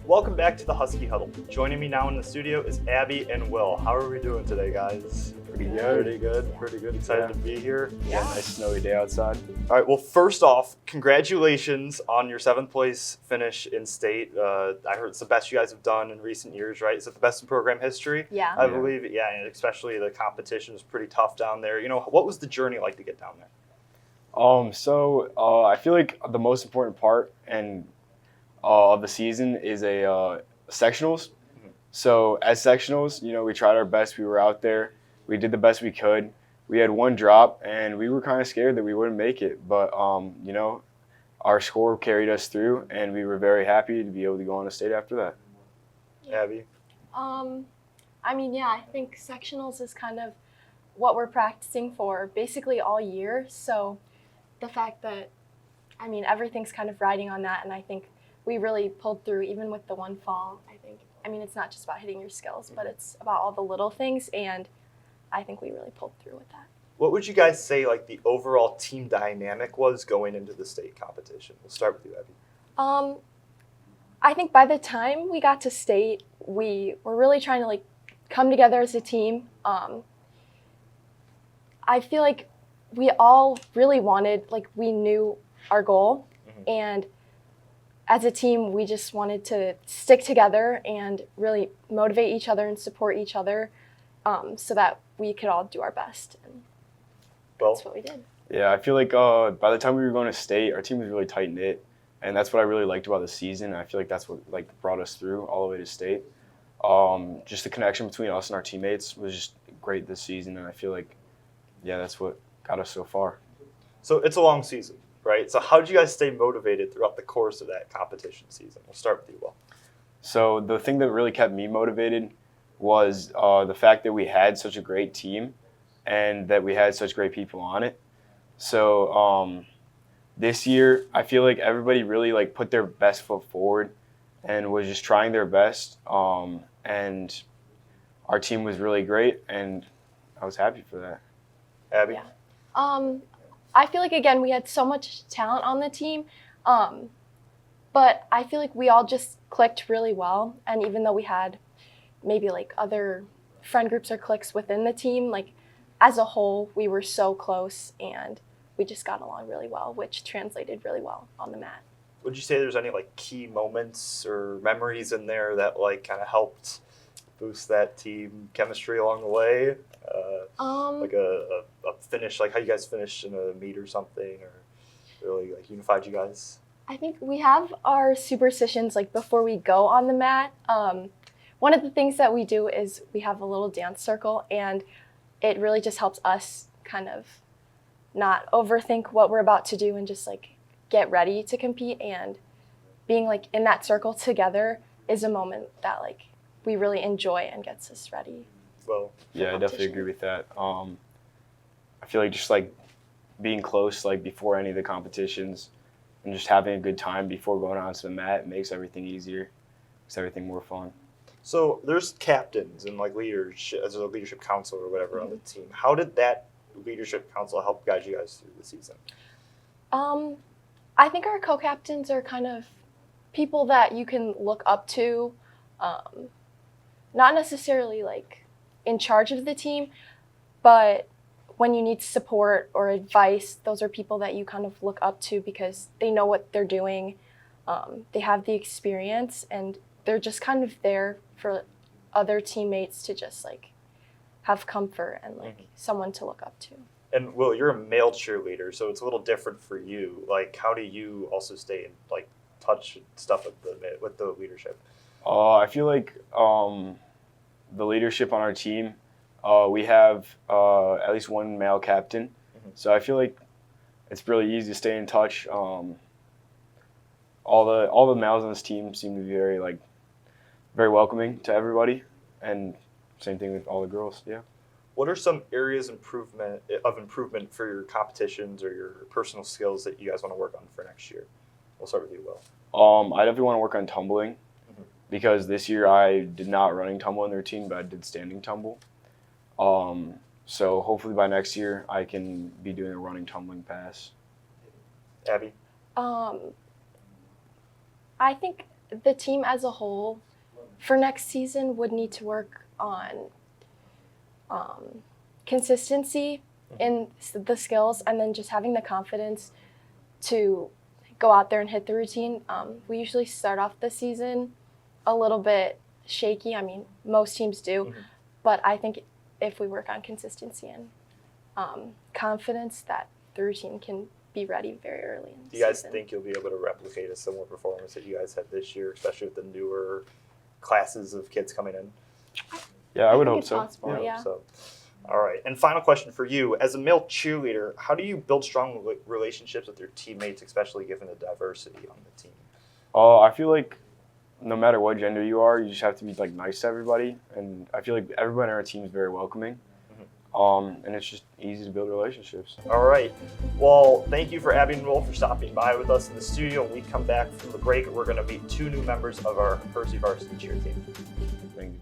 Welcome back to the Huskie Huddle. Joining me now in the studio is Abby and Will. How are we doing today, guys? Pretty good. Pretty good. Excited to be here. Yeah, nice snowy day outside. All right, well, first off, congratulations on your 7th place finish in state. I heard it's the best you guys have done in recent years, right? Is it the best in program history? Yeah. I believe, yeah, and especially the competition is pretty tough down there. You know, what was the journey like to get down there? I feel like the most important part of the season is a sectionals. Mhm. So as sectionals, we tried our best. We were out there. We did the best we could. We had one drop, and we were kind of scared that we wouldn't make it. But, our score carried us through, and we were very happy to be able to go on to state after that. Abby? I think sectionals is kind of what we're practicing for basically all year. So the fact that, everything's kind of riding on that, and I think we really pulled through even with the one fall. It's not just about hitting your skills, but it's about all the little things, and I think we really pulled through with that. What would you guys say, like, the overall team dynamic was going into the state competition? We'll start with you, Abby. I think by the time we got to state, we were really trying to, come together as a team. I feel like we all really wanted, we knew our goal, and as a team, we just wanted to stick together and really motivate each other and support each other so that we could all do our best. And that's what we did. Yeah, I feel like by the time we were going to state, our team was really tight-knit, and that's what I really liked about the season. I feel like that's what brought us through all the way to state. Just the connection between us and our teammates was just great this season, and I feel like, that's what got us so far. So it's a long season, right? So how did you guys stay motivated throughout the course of that competition season? We'll start with you, Will. So the thing that really kept me motivated was the fact that we had such a great team and that we had such great people on it. So this year, I feel like everybody really put their best foot forward and was just trying their best. And our team was really great, and I was happy for that. Abby? Yeah. I feel like, again, we had so much talent on the team, but I feel like we all just clicked really well. And even though we had maybe other friend groups or cliques within the team, as a whole, we were so close and we just got along really well, which translated really well on the mat. Would you say there's any key moments or memories in there that kind of helped boost that team chemistry along the way? A finish, how you guys finished in a meet or something, or really unified you guys? I think we have our superstitions before we go on the mat. One of the things that we do is we have a little dance circle, and it really just helps us kind of not overthink what we're about to do and just get ready to compete. And being in that circle together is a moment that we really enjoy and gets us ready. Well, yeah, I definitely agree with that. I feel like just being close before any of the competitions and just having a good time before going onto the mat makes everything easier, makes everything more fun. So there's captains and leadership, as a leadership council or whatever on the team. How did that leadership council help guide you guys through the season? I think our co-captains are kind of people that you can look up to, not necessarily in charge of the team, but when you need support or advice, those are people that you kind of look up to because they know what they're doing. They have the experience, and they're just kind of there for other teammates to just have comfort and someone to look up to. And Will, you're a male cheerleader, so it's a little different for you. How do you also stay in touch and stuff with the leadership? I feel like the leadership on our team, we have at least one male captain. So I feel like it's really easy to stay in touch. All the males on this team seem to be very welcoming to everybody, and same thing with all the girls. Yeah. What are some areas of improvement for your competitions or your personal skills that you guys want to work on for next year? We'll start with you, Will. I definitely want to work on tumbling because this year I did not running tumble in their team, but I did standing tumble. So hopefully by next year I can be doing a running tumbling pass. Abby? I think the team as a whole for next season would need to work on consistency in the skills, and then just having the confidence to go out there and hit the routine. We usually start off the season a little bit shaky. I mean, most teams do, but I think if we work on consistency and confidence, that the routine can be ready very early in the season. Do you guys think you'll be able to replicate a similar performance that you guys had this year, especially with the newer classes of kids coming in? Yeah, I would think hope it's so. possible, yeah. So, all right. And final question for you. As a male cheerleader, how do you build strong relationships with your teammates, especially given the diversity on the team? I feel like no matter what gender you are, you just have to be like nice to everybody, and I feel like everybody on our team is very welcoming. And it's just easy to build relationships. All right. Well, thank you for Abby and Roll for stopping by with us in the studio. When we come back from the break, we're going to meet 2 new members of our Hersey Varsity Cheer team. Thank you.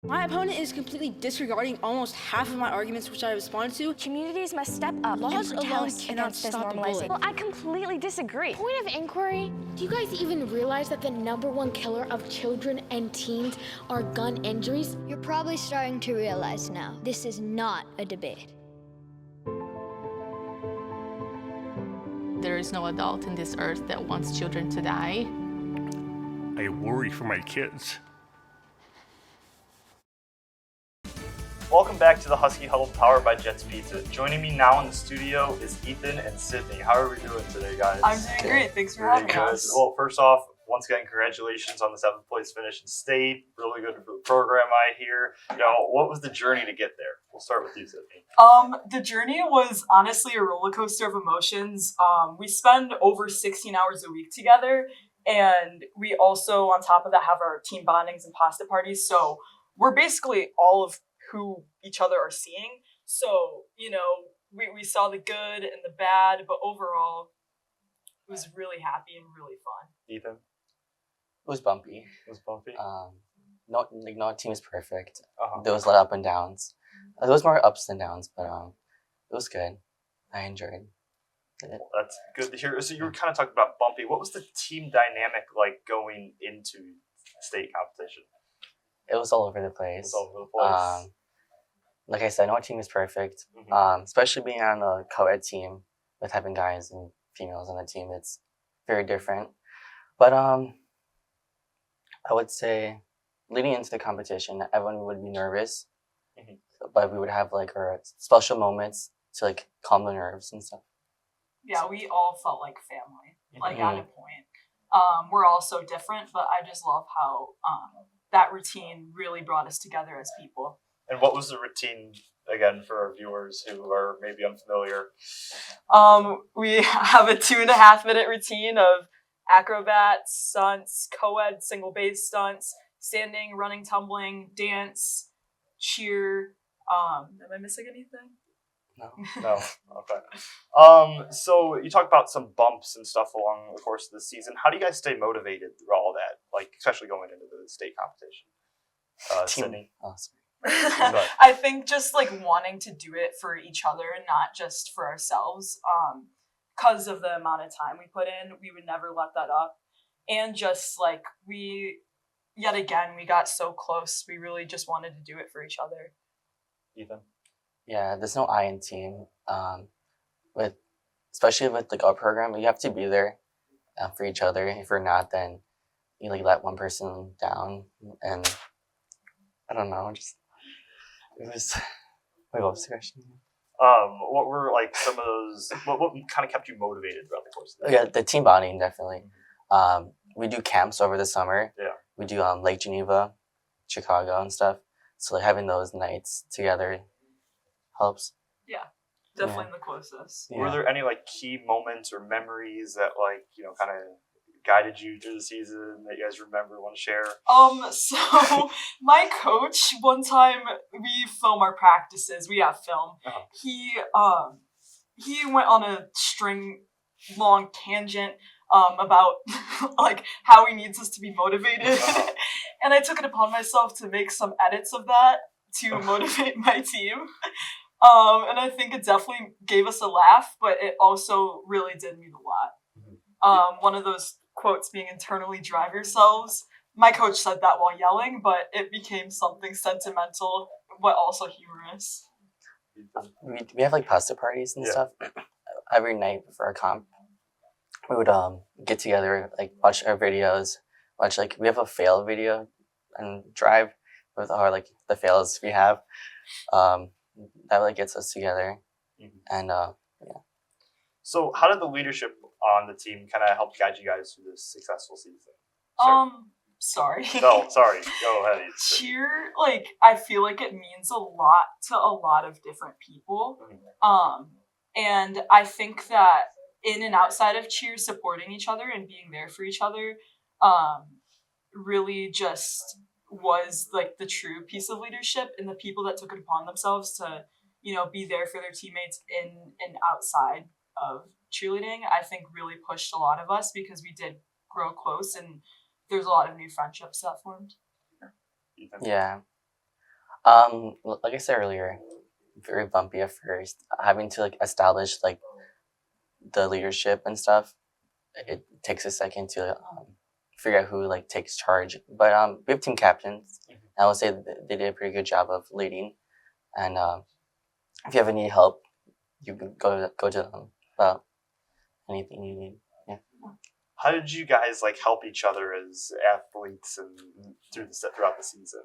My opponent is completely disregarding almost half of my arguments which I responded to. Communities must step up Laws and alone protest cannot against this stop the normalization. bullying. Well, I completely disagree. Point of inquiry, do you guys even realize that the #1 killer of children and teens are gun injuries? You're probably starting to realize now, this is not a debate. There is no adult in this earth that wants children to die. I worry for my kids. Welcome back to the Huskie Huddle powered by Jets Pizza. Joining me now in the studio is Ethan and Sydney. How are we doing today, guys? I'm doing great. Thanks for Very having good. us. Well, first off, once again, congratulations on the 7th place finish in state. Really good for the program, I hear. What was the journey to get there? We'll start with you, Sydney. The journey was honestly a roller coaster of emotions. We spend over 16 hours a week together, and we also, on top of that, have our team bondings and pasta parties. So we're basically all of who each other are seeing. So, we saw the good and the bad, but overall, it was really happy and really fun. Ethan? It was bumpy. It was bumpy? No team is perfect. There was a lot of up and downs. There was more ups than downs, but it was good. I enjoyed it. Well, that's good to hear. So you were kind of talking about bumpy. What was the team dynamic like going into state competition? It was all over the place. It was all over the place. Like I said, no team is perfect. Especially being on a co-ed team with having guys and females on the team, it's very different. But I would say leading into the competition, everyone would be nervous, but we would have like our special moments to like calm the nerves and stuff. Yeah, we all felt like family, like at a point. We're all so different, but I just love how that routine really brought us together as people. And what was the routine, again, for our viewers who are maybe unfamiliar? We have a 2.5-minute routine of acrobats, stunts, co-ed single base stunts, standing, running, tumbling, dance, cheer. Am I missing anything? No. Okay. So you talked about some bumps and stuff along the course of the season. How do you guys stay motivated through all that, like especially going into the state competition? Sydney? Oh, sorry. I think just like wanting to do it for each other and not just for ourselves. Because of the amount of time we put in, we would never let that up. And just like we got so close. We really just wanted to do it for each other. Ethan? Yeah, there's no I in team. Especially with like our program, you have to be there for each other. If you're not, then you like let one person down, and I don't know. It was. Wait, what was the question? What were like some of those? What kind of kept you motivated throughout the course of the Yeah, the team bonding definitely. We do camps over the summer. Yeah. We do Lake Geneva, Chicago, and stuff. So like having those nights together helps. Yeah, definitely the closest. Yeah. Were there any like key moments or memories that like kind of guided you through the season that you guys remember, want to share? So my coach, one time we film our practices. We have film. He went on a long tangent about like how he needs us to be motivated, and I took it upon myself to make some edits of that to motivate my team. And I think it definitely gave us a laugh, but it also really did mean a lot. One of those quotes being internally drive yourselves. My coach said that while yelling, but it became something sentimental, but also humorous. We have like pasta parties and stuff every night before our comp. We would get together, like watch our videos, we have a fail video and drive with our like the fails we have. That like gets us together, and So how did the leadership on the team kind of help guide you guys through this successful season? Sorry. No, sorry. Go ahead. Cheer, like, I feel like it means a lot to a lot of different people. And I think that in and outside of cheer, supporting each other and being there for each other, really just was like the true piece of leadership, and the people that took it upon themselves to, be there for their teammates in and outside of cheerleading, I think really pushed a lot of us, because we did grow close and there's a lot of new friendships that formed. Yeah. Like I said earlier, very bumpy at first. Having to like establish like the leadership and stuff, it takes a second to figure out who like takes charge. But we have team captains. I would say they did a pretty good job of leading. And if you ever need help, you can go to them about anything you need. Yeah. How did you guys like help each other as athletes and throughout the season?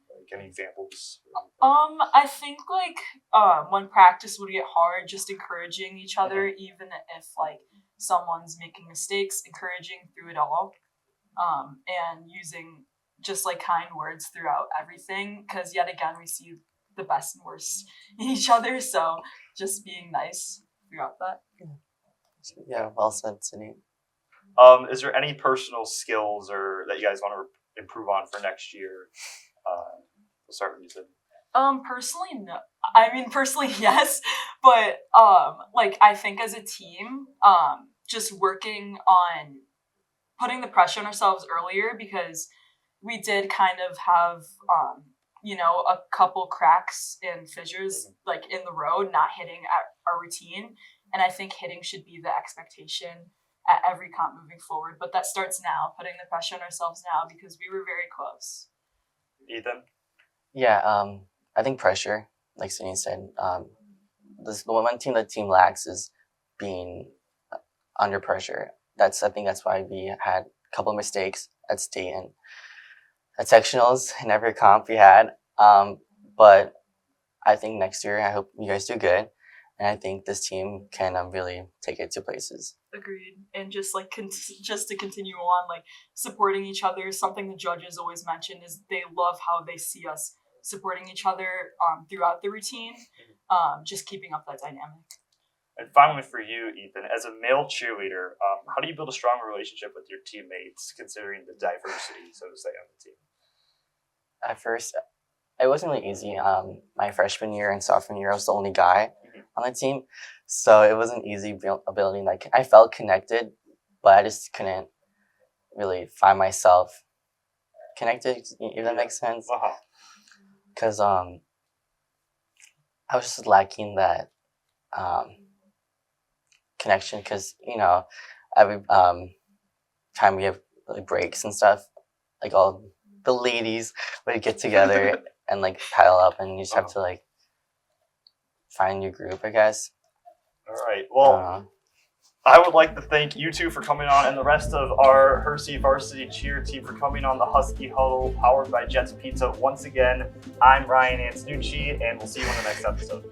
Like any examples? I think like when practice would get hard, just encouraging each other, even if like someone's making mistakes, encouraging through it all, and using just like kind words throughout everything, because yet again we see the best and worst in each other, so just being nice throughout that. Yeah, well said, Sydney. Is there any personal skills or that you guys want to improve on for next year? We'll start with you, Sydney. Personally, no. I mean, personally, yes, but like I think as a team, just working on putting the pressure on ourselves earlier, because we did kind of have a couple cracks and fissures like in the road, not hitting at our routine, and I think hitting should be the expectation at every comp moving forward. But that starts now, putting the pressure on ourselves now, because we were very close. Ethan? Yeah, I think pressure, like Sydney said, the one thing the team lacks is being under pressure. I think that's why we had a couple of mistakes at state and at sectionals in every comp we had. But I think next year, I hope you guys do good. And I think this team can really take it to places. Agreed. And just like just to continue on, like supporting each other, something the judges always mention is they love how they see us supporting each other throughout the routine, just keeping up that dynamic. And finally for you, Ethan, as a male cheerleader, how do you build a strong relationship with your teammates, considering the diversity, so to say, on the team? At first, it wasn't really easy. My freshman year and sophomore year, I was the only guy on the team, so it wasn't easy building. Like I felt connected, but I just couldn't really find myself connected. If that makes sense, because I was just lacking that connection. Because every time we have like breaks and stuff, like all the ladies would get together and like pile up, and you just have to like find your group, I guess. All right. Well, I would like to thank you two for coming on, and the rest of our Hersey Varsity Cheer team for coming on the Huskie Huddle, powered by Jets Pizza. Once again, I'm Ryan Antonucci, and we'll see you on the next episode.